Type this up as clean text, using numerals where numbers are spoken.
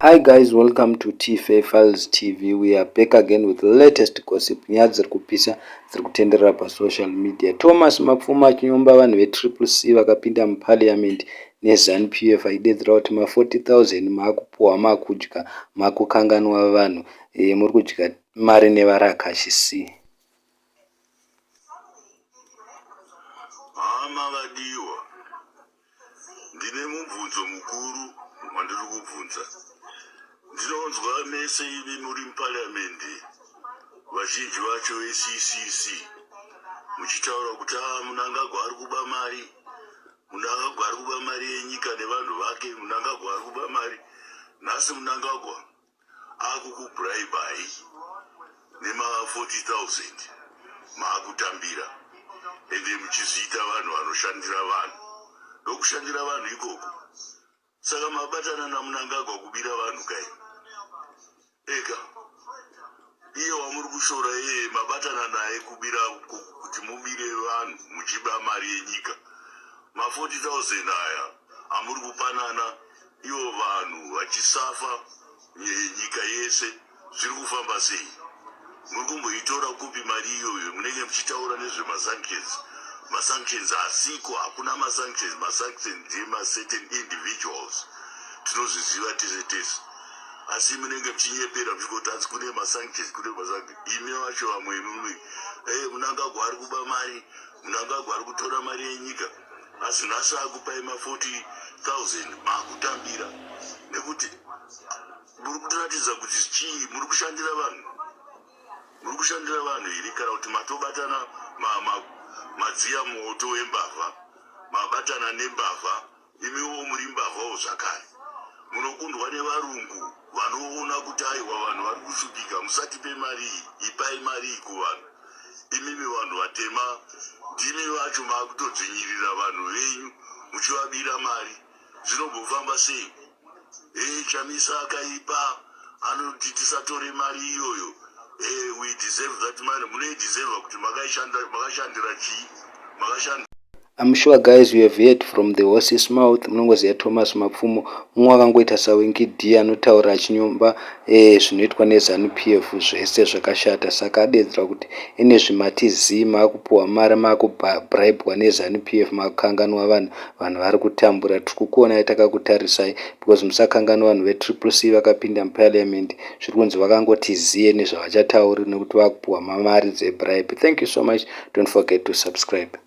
Hi guys, welcome to T-Fair Files TV. We are back again with the latest gossip. Nyaya dziri kupisa dziri kutenderera pasocial media. Thomas Mapfumo achinyomba vanhu vetriple C vakapinda muparliament neZANU-PF aidedzera kuti ma40,000 maakupuwa maakudya, maakukanganwa vanhu, muri kudya mari nevarakashi C. Hama vadiwa, ndine mubvunzo mukuru wandiri kubvunza. Ndinonzwa mese ivi muri muparliamendi vazhinji vacho veCCC muchitaura kuti Mnangagwa ari kuba mari, Mnangagwa ari kuba mari yenyika nevanhu vake, Mnangagwa ari kuba mari. Nhasi Mnangagwa akukubhuraibai nema40,000 maakutambira, ende muchizviita vanhu vanoshandira vanhu. Ndokushandira vanhu ikoko. Saka mabatana naMnangagwa kubira vanhu kai. Eka iye wamuri kushora yeye mabatana naye kubira kuti mubire vanhu muchiba mari yenyika. Ma40,000 aya amuri kupanana ivo vanhu vachisafa nyika yese. Zviri kufamba sei? Muri kumboitora kupi mari iyoyo? Munenge muchitaura nezvemasanctions. Masanctions asiko, hakuna masanctions. Masanctions ndema certain individuals tinozviziva tese tese. Asi munenge muchinyepera muchikoti asi kune masanctions, kune masanctions. Imi vacho vamwe mumwe Mnangagwa ari kuba mari, Mnangagwa ari kutora mari yenyika. Asi nhasi akupai ma40,000 maakutambira. Nekuti muri kutoratidza kuti chii? Muri kushandira vanhu. Muri kushandira vanhu iri kana kuti matobatana madziya moto wembavha, mabatana nembavha, imiwo muri mbavhawo zvakare. Munokundwa nevarungu vanoona kuti aiwa vanhu vari kushupika, musatipe mari iyi, ipai mari iyi kuvanhu. Imimi vanhu vatema ndimi vacho maakutodzvinyirira vanhu venyu muchivabira mari. Zvinombofamba sei? Chamisa akaipa anoti tisatore mari iyoyo. We deserve that money. Mune deserve kuti makashandira chii? Makashandira. I'm sure guys you have heard from the horse's mouth. Munongoziva Thomas Mapfumo mumwe akangoita saWinky D anotaura achinyomba zvinoitwa neZANU-PF zvese zvakashata. Saka adedzera kuti ine zvimatizi maakupuwa mari, maakubhiraibwa neZANU-PF, maakukanganwa vanhu vari kutambura. Tiri kukuonai takakutarisai because musakanganwa vanhu vetriple C vakapinda muparliament. Zviri kunzi vakangoti ziye nezvavachataura nekuti vakupuwa mari dzebribe. Thank you so much. Don't forget to subscribe.